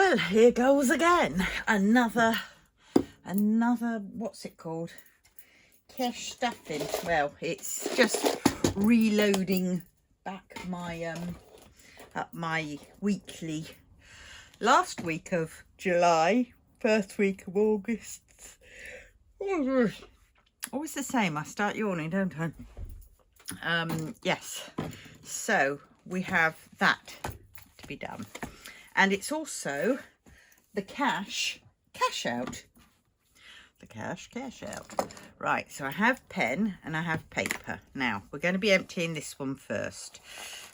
Well, here goes again. Another, what's it called? Cash stuffing. Well, it's just reloading back my, up my weekly. Last week of July, first week of August. Always the same. I start yawning, don't I? Yes. So we have that to be done. And it's also the cash out. The cash out. Right, so I have pen and I have paper. Now, we're going to be emptying this one first.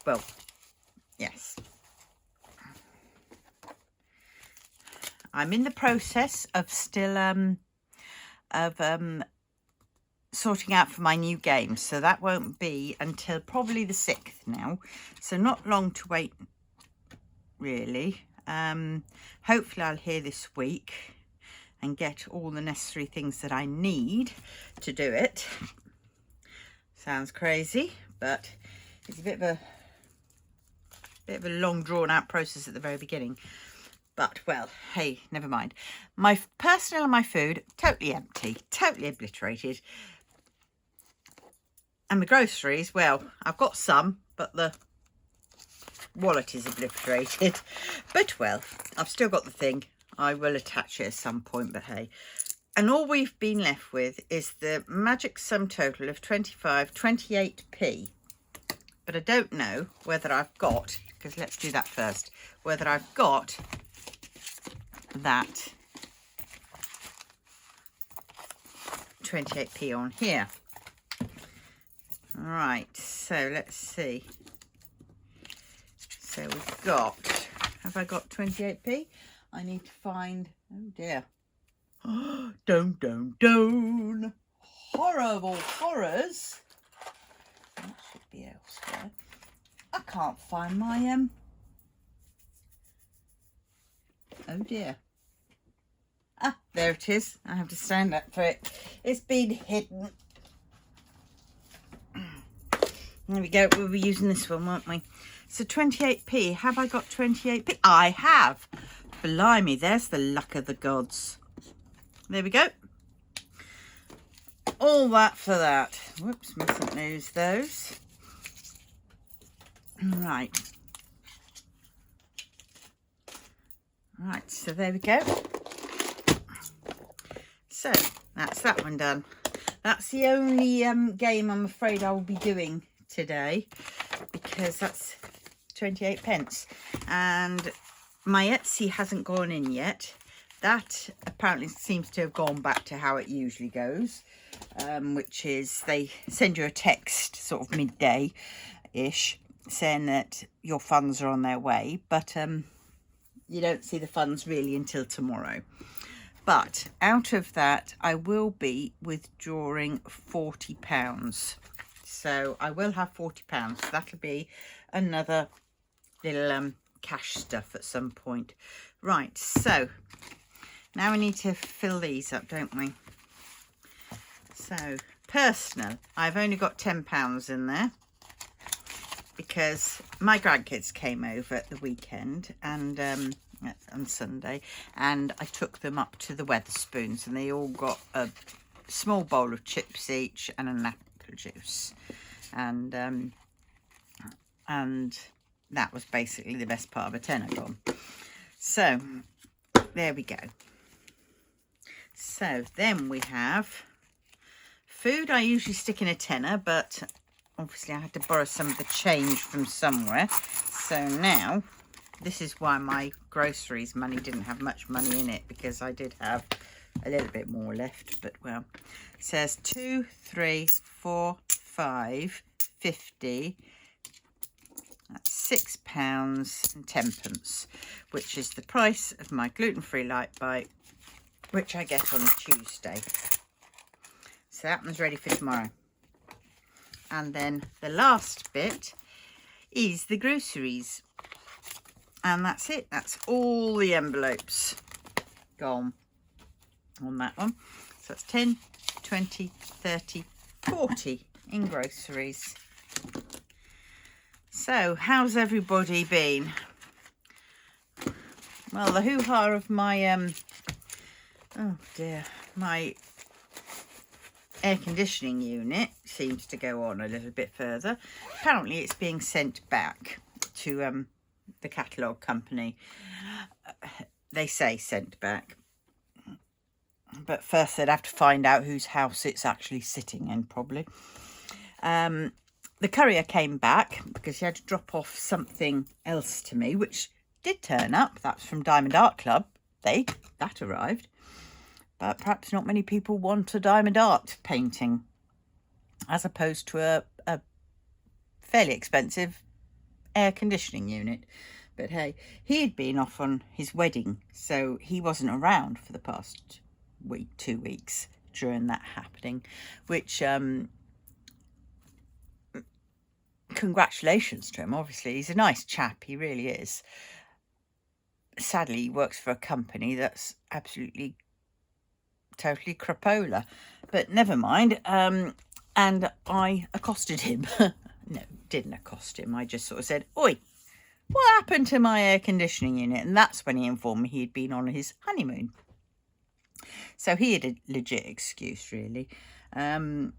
Well, yes. I'm in the process of still sorting out for my new game. So that won't be until probably the 6th now. So not long to wait, really. Hopefully I'll hear this week and get all the necessary things that I need to do it. Sounds crazy, but it's a bit of a long drawn out process at the very beginning. But well, hey, never mind. My personal and my food, totally empty, totally obliterated. And the groceries, well, I've got some, but the wallet is obliterated. But well, I've still got the thing. I will attach it at some point, but hey. And all we've been left with is the magic sum total of 28p. But I don't know whether I've got, because let's do that first, whether I've got that 28p on here. Right, so let's see. So we've got, have I got 28p? I need to find, oh dear. Don't. Horrible horrors. That should be elsewhere. I can't find my, oh dear. Ah, there it is. I have to stand up for it. It's been hidden. There we go. We'll be using this one, won't we? So 28p. Have I got 28p? I have. Blimey, there's the luck of the gods. There we go. All that for that. Whoops, mustn't lose those. Right. Right, so there we go. So that's that one done. That's the only game I'm afraid I will be doing today, because that's 28 pence. And my Etsy hasn't gone in yet. That apparently seems to have gone back to how it usually goes, which is they send you a text sort of midday-ish saying that your funds are on their way, but you don't see the funds really until tomorrow. But out of that, I will be withdrawing £40. So I will have £40. That'll be another little cash stuff at some point. Right, so now we need to fill these up, don't we? So personal, I've only got £10 in there because my grandkids came over at the weekend and on Sunday, and I took them up to the Wetherspoons, and they all got a small bowl of chips each and an apple juice, and that was basically the best part of a tenner gone. So there we go. So then we have food. I usually stick in a tenner, but obviously I had to borrow some of the change from somewhere. So now this is why my groceries money didn't have much money in it, because I did have a little bit more left. But well, it says 2, 3, 4, 5, 50. That's £6 and 10 pence, which is the price of my gluten-free light bite, which I get on a Tuesday. So that one's ready for tomorrow. And then the last bit is the groceries. And that's it. That's all the envelopes gone on that one. So that's 10, 20, 30, 40 in groceries. So how's everybody been? Well, the hoo-ha of my, oh dear, my air conditioning unit seems to go on a little bit further. Apparently it's being sent back to the catalogue company. They say sent back, but first they'd have to find out whose house it's actually sitting in, probably. The courier came back because he had to drop off something else to me, which did turn up. That's from Diamond Art Club. That arrived. But perhaps not many people want a diamond art painting as opposed to a fairly expensive air conditioning unit. But hey, he had been off on his wedding, so he wasn't around for the past week, 2 weeks during that happening, which congratulations to him. Obviously, he's a nice chap, he really is. Sadly, he works for a company that's absolutely totally crapola, but never mind. And I accosted him. No, didn't accost him. I just sort of said, "Oi, what happened to my air conditioning unit?" And that's when he informed me he'd been on his honeymoon. So he had a legit excuse, really. And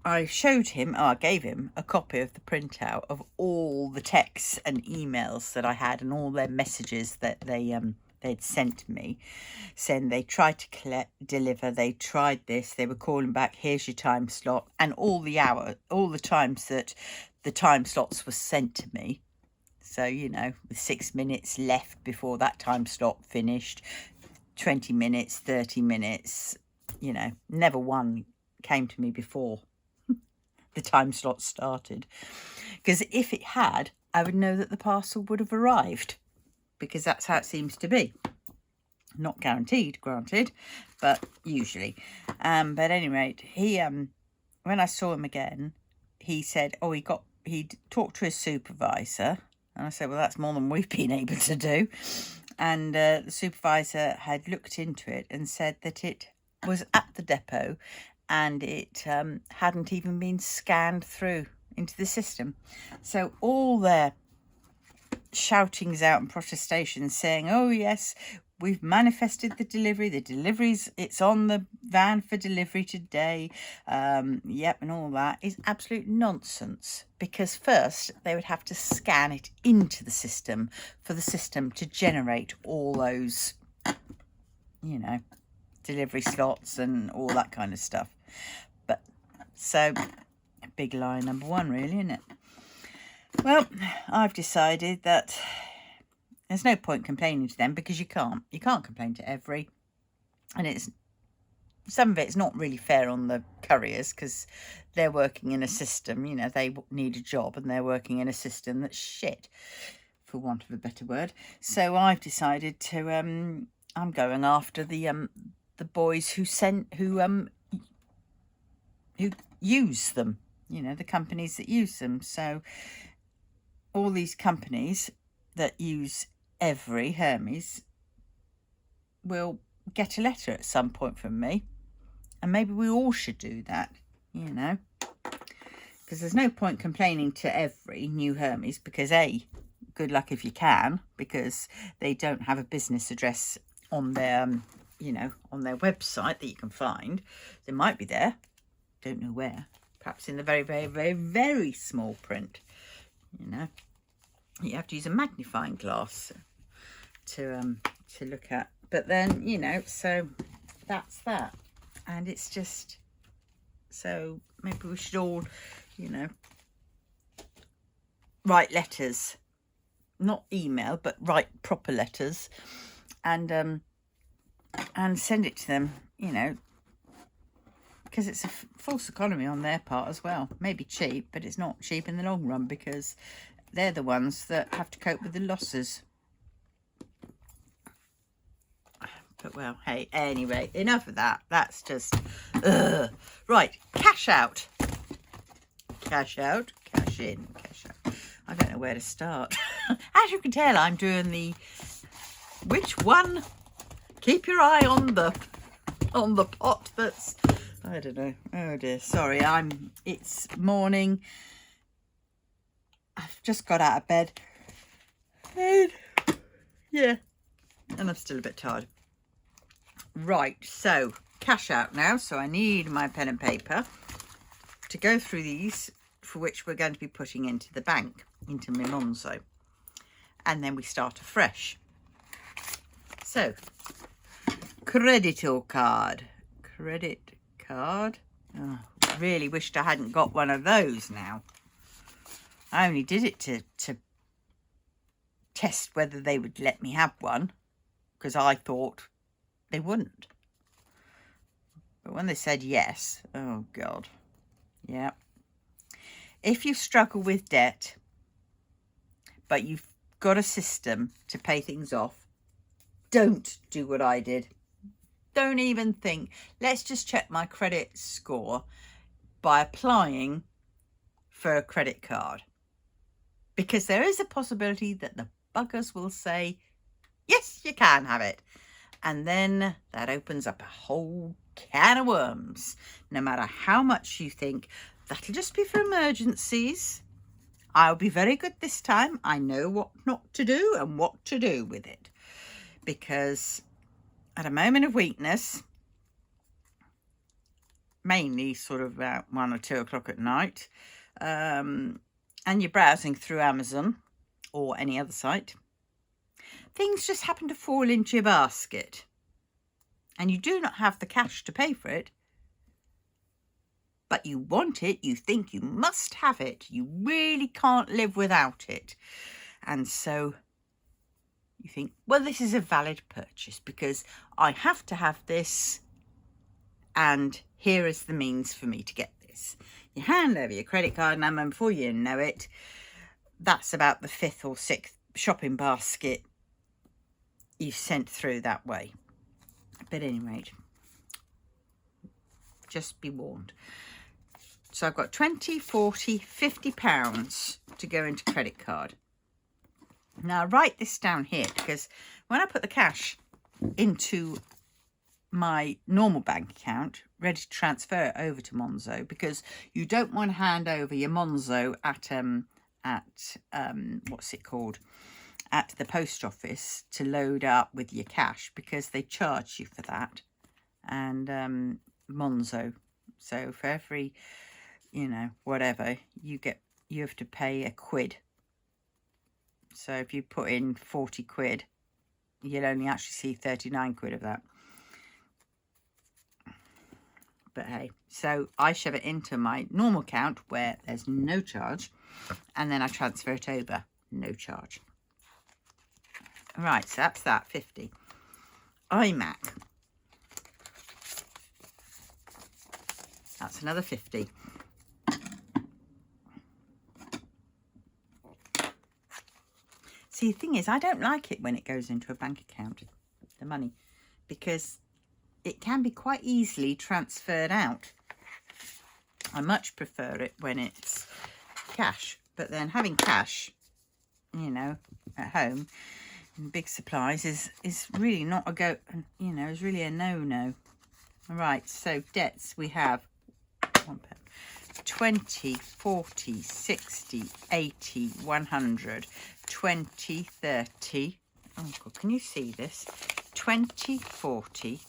I showed him, I gave him a copy of the printout of all the texts and emails that I had and all their messages that they'd sent me, saying they tried to deliver, they tried this, they were calling back, here's your time slot, and all the times that the time slots were sent to me. So, you know, with 6 minutes left before that time slot finished, 20 minutes, 30 minutes, you know, never one came to me before the time slot started. Because if it had, I would know that the parcel would have arrived, because that's how it seems to be. Not guaranteed, granted, but usually. But at any rate, he when I saw him again, he said, oh, he'd talked to his supervisor. And I said, well, that's more than we've been able to do. And the supervisor had looked into it and said that it was at the depot and it hadn't even been scanned through into the system. So all their shoutings out and protestations saying, oh, yes, we've manifested the delivery. The delivery's, it's on the van for delivery today. Yep, and all that is absolute nonsense. Because first, they would have to scan it into the system for the system to generate all those, you know, delivery slots and all that kind of stuff. But so, big lie number one, really, isn't it? Well, I've decided that there's no point complaining to them, because you can't complain to every, and it's some of it's not really fair on the couriers, because they're working in a system, you know, they need a job and they're working in a system that's shit, for want of a better word. So I've decided to I'm going after the boys who use them, you know, the companies that use them. So all these companies that use every Hermes will get a letter at some point from me, and maybe we all should do that, you know, because there's no point complaining to every new Hermes, because A, good luck if you can, because they don't have a business address on their you know, on their website that you can find. They might be there, don't know where, perhaps in the very, very, very, very small print, you know. You have to use a magnifying glass to look at. But then, you know, so that's that. And it's just, so maybe we should all, you know, write letters, not email, but write proper letters, and send it to them, you know, because it's a false economy on their part as well. Maybe cheap, but it's not cheap in the long run, because they're the ones that have to cope with the losses. But, well, hey, anyway, enough of that. That's just, right, cash out. Cash out, cash in, cash out. I don't know where to start. As you can tell, I'm doing the, which one? Keep your eye on the pot that's, I don't know. Oh dear, sorry, it's morning. I've just got out of bed. And Yeah, and I'm still a bit tired. Right, so cash out now. So I need my pen and paper to go through these, for which we're going to be putting into the bank, into my Monzo. And then we start afresh. So, credit or card? Credit card. Oh, really wished I hadn't got one of those now. I only did it to test whether they would let me have one, because I thought they wouldn't. But when they said yes, oh God. Yeah. If you struggle with debt, but you've got a system to pay things off, don't do what I did. Don't even think. Let's just check my credit score by applying for a credit card. Because there is a possibility that the buggers will say, yes, you can have it. And then that opens up a whole can of worms. No matter how much you think, that'll just be for emergencies. I'll be very good this time. I know what not to do and what to do with it. Because at a moment of weakness, mainly sort of about 1 or 2 o'clock at night, and you're browsing through Amazon or any other site, things just happen to fall into your basket and you do not have the cash to pay for it, but you want it, you think you must have it, you really can't live without it. And so you think, well, this is a valid purchase because I have to have this and here is the means for me to get this. You hand over your credit card number and before you know it, that's about the 5th or 6th shopping basket you've sent through that way. But at any rate, just be warned. So I've got 20, 40, 50 pounds to go into credit card. Now I write this down here because when I put the cash into my normal bank account, ready to transfer it over to Monzo, because you don't want to hand over your Monzo at what's it called, at the post office to load up with your cash, because they charge you for that. And Monzo, so for every, you know, whatever you have to pay £1. So if you put in 40 quid, you'll only actually see 39 quid of that. But hey, so I shove it into my normal account where there's no charge, and then I transfer it over, no charge. Right, so that's that, 50. iMac. That's another 50. See, the thing is, I don't like it when it goes into a bank account, the money, because it can be quite easily transferred out. I much prefer it when it's cash, but then having cash, you know, at home in big supplies is really not a go, you know, is really a no-no. All right, so debts we have 20, 40, 60, 80, 100, 20, 30. Oh God, can you see this? 20, 40,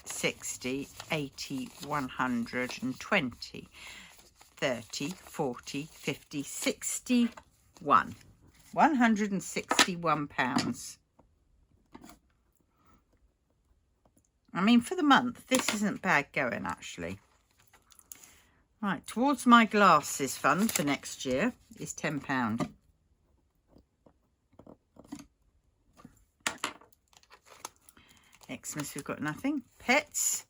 60, 80, 120, 30, 40, 50, 61. £161. I mean, for the month, this isn't bad going, actually. Right, towards my glasses fund for next year is £10. Xmas, we've got nothing. Pets,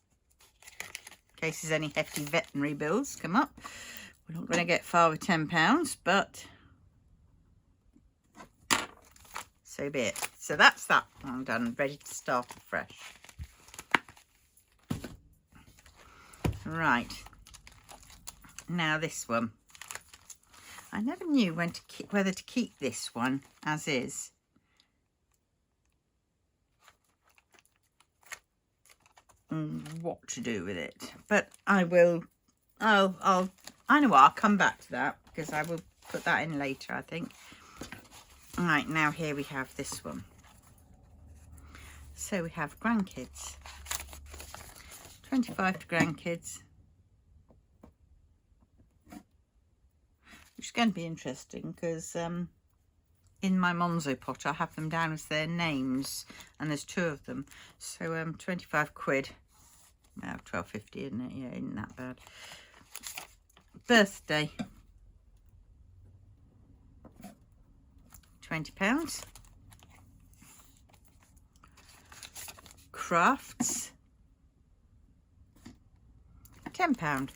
in case there's any hefty veterinary bills come up. We're not going to get far with £10, but so be it. So that's that. I'm done, ready to start afresh. Right. Now this one. I never knew whether to keep this one as is. What to do with it, but I will. I know what, I'll come back to that because I will put that in later, I think. All right, now here we have this one. So we have grandkids. 25 to grandkids. Which is going to be interesting because in my Monzo pot I have them down as their names, and there's 2 of them. So 25 quid. Well, 12.50, isn't it? Yeah, isn't that bad. Birthday. £20. Crafts. £10.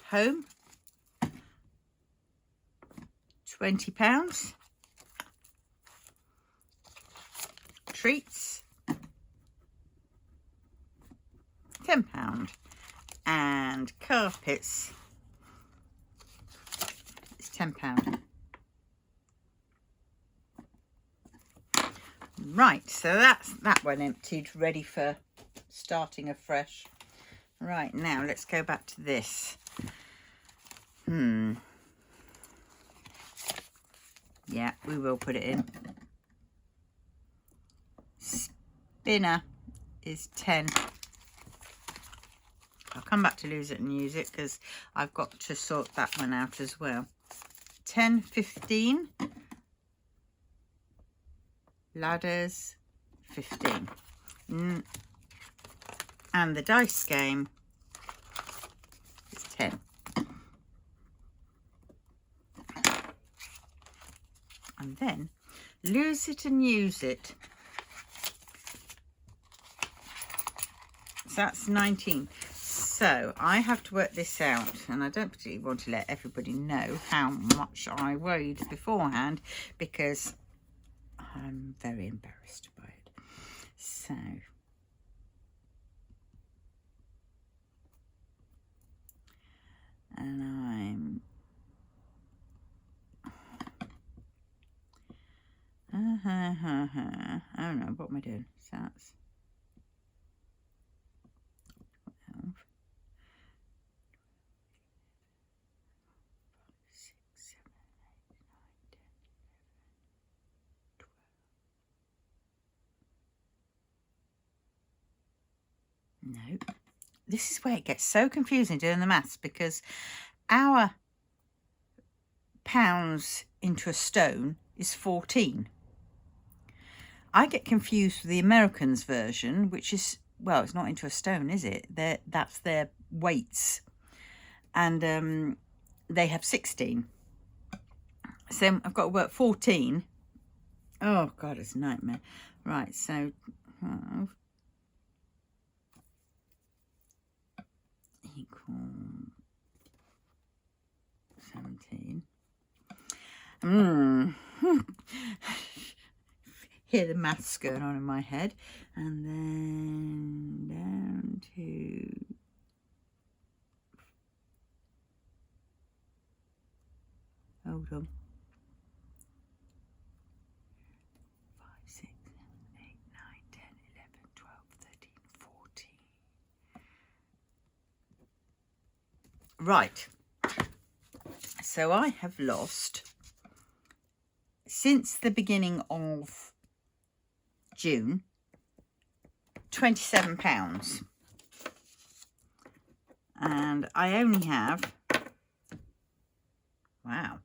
Home. £20. Treats. £10. And carpets. It's £10. Right, so that's that one emptied, ready for starting afresh. Right, now let's go back to this. Yeah, we will put it in. Spinner is 10. I'll come back to lose it and use it because I've got to sort that one out as well. 10, 15. Ladders, 15. And the dice game is 10. And then lose it and use it. So that's 19. So I have to work this out, and I don't particularly want to let everybody know how much I weighed beforehand because I'm very embarrassed by it. So and I'm I don't know, what am I doing? So that's 12, 6, 7, 8, 9, 10, 11, 12. No, this is where it gets so confusing doing the maths, because our pounds into a stone is 14. I get confused with the Americans version, which is, well, it's not into a stone, is it? That's their weights. And they have 16. So I've got to work 14. Oh, God, it's a nightmare. Right, so 12 equal 17. Hear the maths going on in my head. And then down to hold on. 5, 6, 7, 8, 9, 10, 11, 12, 13, 14. Right. So I have lost, since the beginning of June, £27. And I only have, wow,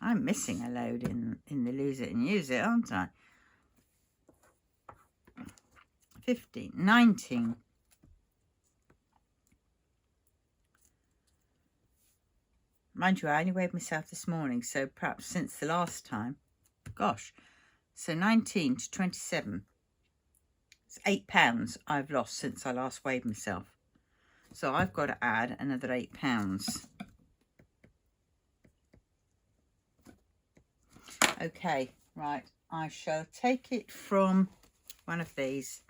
I'm missing a load in the lose it and use it, aren't I? 15, 19. Mind you, I only weighed myself this morning, so perhaps since the last time, gosh, so 19 to 27. It's £8 I've lost since I last weighed myself. So I've got to add another £8. Okay, right, I shall take it from one of these.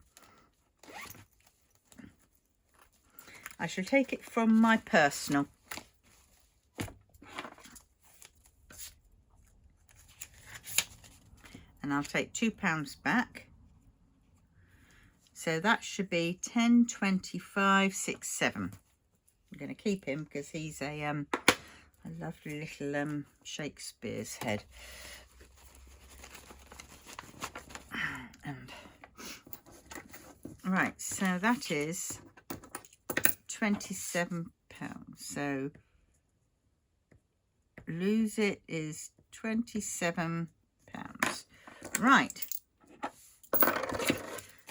I shall take it from my personal. And I'll take £2 back. So that should be 10, 25, 6, 7. I'm going to keep him because he's a A lovely little Shakespeare's head. And right, so that is £27. So lose it is £27. Right.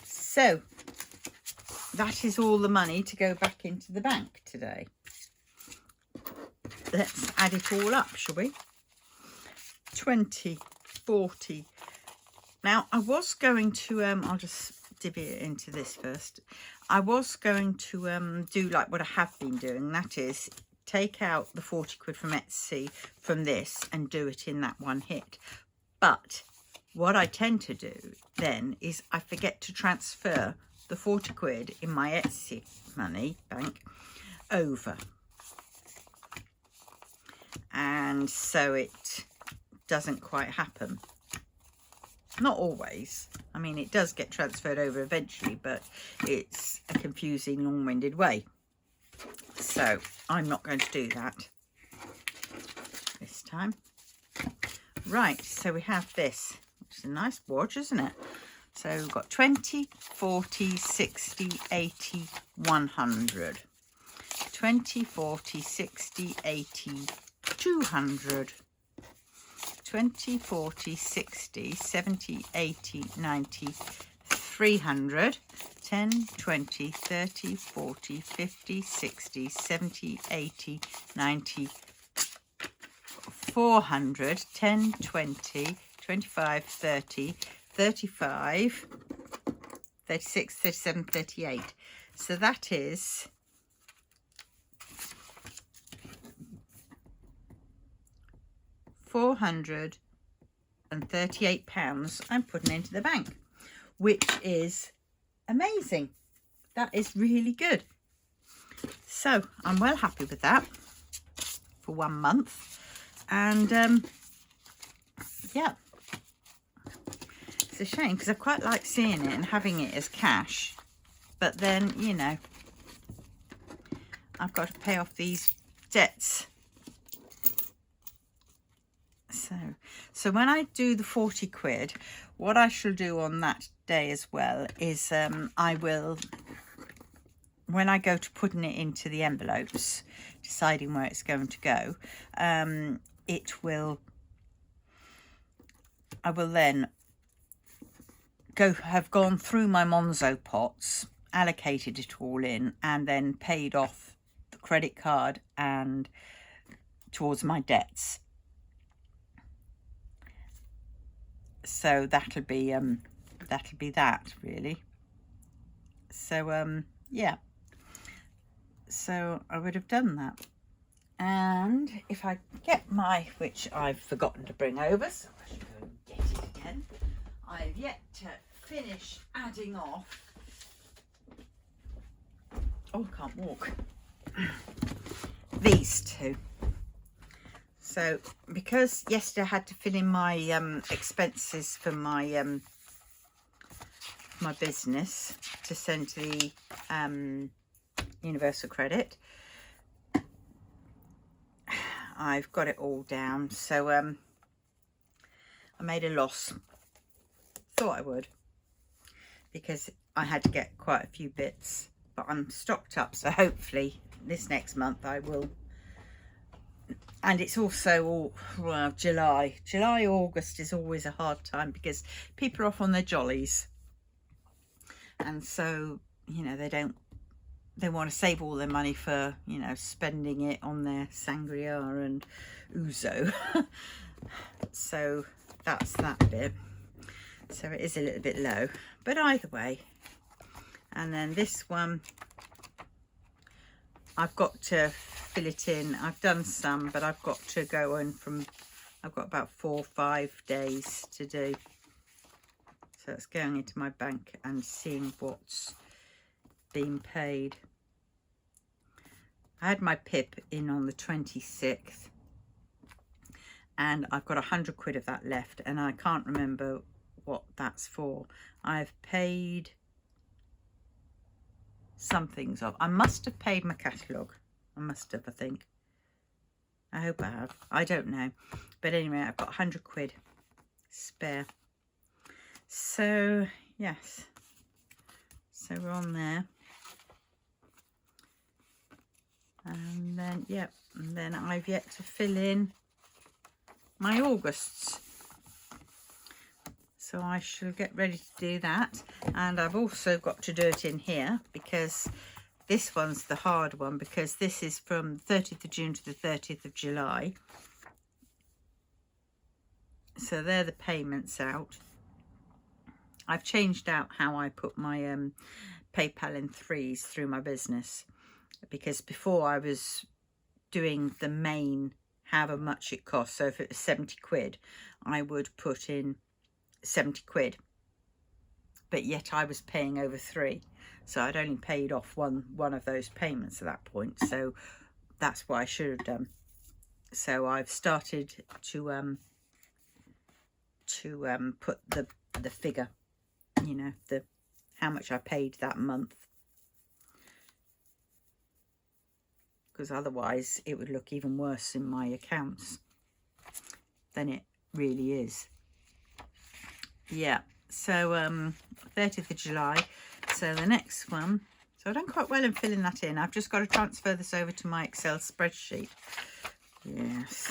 So that is all the money to go back into the bank today. Let's add it all up, shall we? 20, 40. Now, I was going to, I'll just divvy it into this first. I was going to do like what I have been doing. That is, take out the 40 quid from Etsy from this and do it in that one hit. But what I tend to do then is I forget to transfer the 40 quid in my Etsy money bank over. And so it doesn't quite happen. Not always. I mean, it does get transferred over eventually, but it's a confusing, long-winded way. So I'm not going to do that this time. Right, so we have this, which is a nice watch, isn't it? So we've got 20, 40, 60, 80, 100. 20, 40, 60, 80, 200. 20, 40, 60, 70, 80, 90, 300. 10, 20, 30, 40, 50, 60, 70, 80, 90, 400. 10, 20, 25, 30, 35, 36, 37, 38. So that is £438 I'm putting into the bank, which is amazing. That is really good. So I'm well happy with that for 1 month. And yeah, it's a shame because I quite like seeing it and having it as cash, but then, you know, I've got to pay off these debts. So when I do the 40 quid, what I shall do on that day as well is I will, when I go to putting it into the envelopes, deciding where it's going to go, I will then have gone through my Monzo pots, allocated it all in, and then paid off the credit card and towards my debts. So that'll be that really. So yeah, so I would have done that. And if I get my, which I've forgotten to bring over, so I should go and get it again. I've yet to finish adding off. Oh, I can't walk. These two. So because yesterday I had to fill in my expenses for my my business to send to the Universal Credit, I've got it all down. So I made a loss. Thought I would, because I had to get quite a few bits, but I'm stocked up, so hopefully this next month I will. And it's also all, well, July, August is always a hard time because people are off on their jollies. And so, you know, they want to save all their money for, you know, spending it on their sangria and ouzo. So that's that bit. So it is a little bit low, but either way. And then this one, I've got to fill it in. I've done some, but I've got to go in from, I've got about 4 or 5 days to do. So it's going into my bank and seeing what's been paid. I had my PIP in on the 26th, and I've got 100 quid of that left, and I can't remember what that's for. I've paid some things off. I must have paid my catalogue. I must have, I think. I hope I have. I don't know. But anyway, I've got 100 quid spare. So, yes. So we're on there. And then, yep. And then I've yet to fill in my Augusts. So I shall get ready to do that. And I've also got to do it in here because this one's the hard one, because this is from 30th of June to the 30th of July. So they're the payments out. I've changed out how I put my PayPal in threes through my business, because before I was doing the main however much it costs. So if it was 70 quid, I would put in 70 quid, but yet I was paying over 3, so I'd only paid off one of those payments at that point. So that's what I should have done. So I've started to put the figure, you know, the how much I paid that month, because otherwise it would look even worse in my accounts than it really is. Yeah, so 30th of July. So the next one, so I've done quite well in filling that in. I've just got to transfer this over to my Excel spreadsheet. Yes.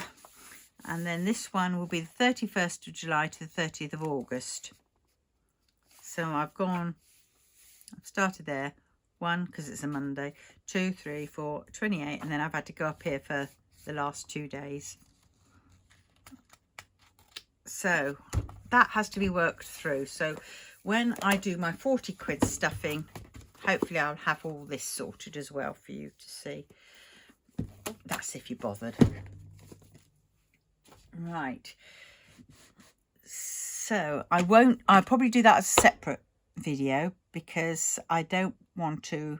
And then this one will be the 31st of July to the 30th of August. So I've started there. 1, because it's a Monday, 2, 3, 4, 28, and then I've had to go up here for the last 2 days. So that has to be worked through. So when I do my 40 quid stuffing, hopefully I'll have all this sorted as well for you to see. That's if you bothered. Right. So I'll probably do that as a separate video, because I don't want to,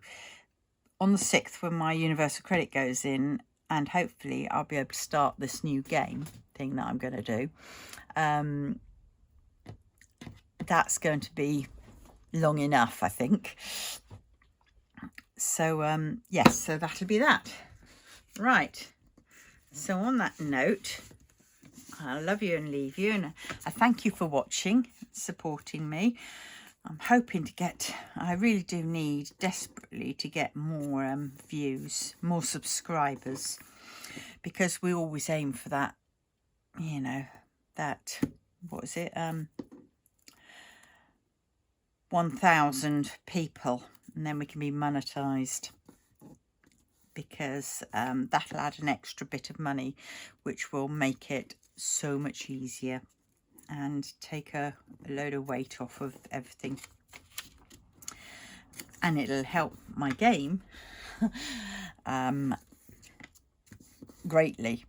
on the 6th when my Universal Credit goes in, and hopefully I'll be able to start this new game thing that I'm going to do. That's going to be long enough, I think. So yes, so that'll be that. Right. So on that note, I love you and leave you, and I thank you for watching, supporting me. I'm hoping to get, I really do need desperately to get more views, more subscribers, because we always aim for that, you know, that, what is it, 1,000 people, and then we can be monetized, because that'll add an extra bit of money, which will make it so much easier and take a load of weight off of everything, and it'll help my game greatly.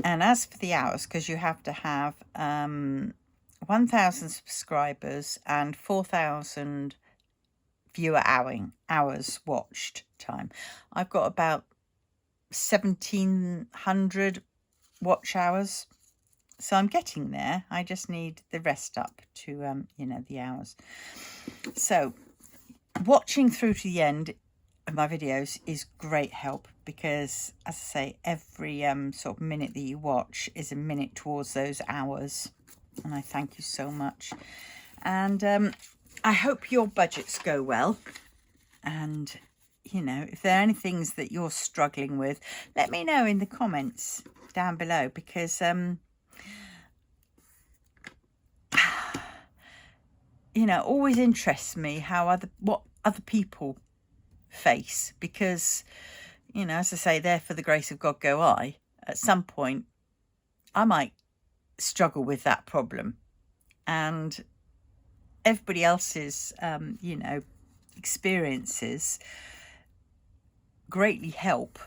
And as for the hours, because you have to have 1,000 subscribers and 4,000 viewer hours watched time, I've got about 1,700 watch hours. So I'm getting there. I just need the rest up to, you know, the hours. So watching through to the end of my videos is great help, because, as I say, every sort of minute that you watch is a minute towards those hours. And I thank you so much. And I hope your budgets go well. And, you know, if there are any things that you're struggling with, let me know in the comments down below, because you know, always interests me how what other people face, because, you know, as I say, there for the grace of God go I. At some point I might struggle with that problem, and everybody else's you know, experiences greatly help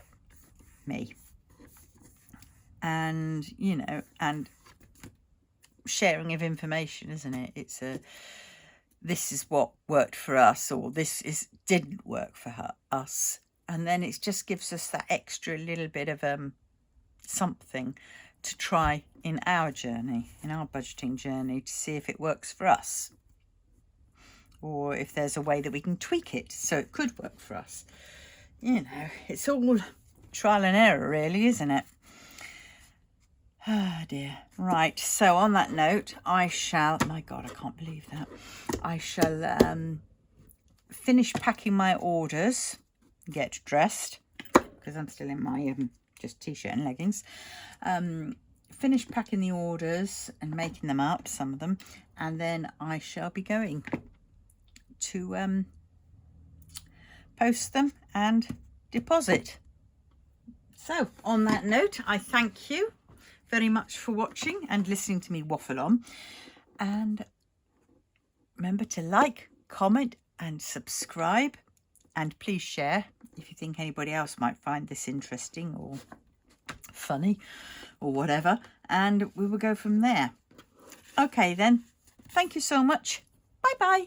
me, and, you know, and sharing of information, isn't it? It's a, this is what worked for us, or this didn't work for us, and then it just gives us that extra little bit of something to try in our journey, in our budgeting journey, to see if it works for us, or if there's a way that we can tweak it so it could work for us. You know, it's all trial and error, really, isn't it? Ah, dear. Right, so on that note, I shall, my God, I can't believe that. I shall finish packing my orders, get dressed, because I'm still in my just t-shirt and leggings. Finish packing the orders and making them up, some of them, and then I shall be going to post them and deposit. So on that note, I thank you very much for watching and listening to me waffle on, and remember to like, comment and subscribe, and please share if you think anybody else might find this interesting or funny or whatever, and we will go from there. Okay then, thank you so much. Bye bye.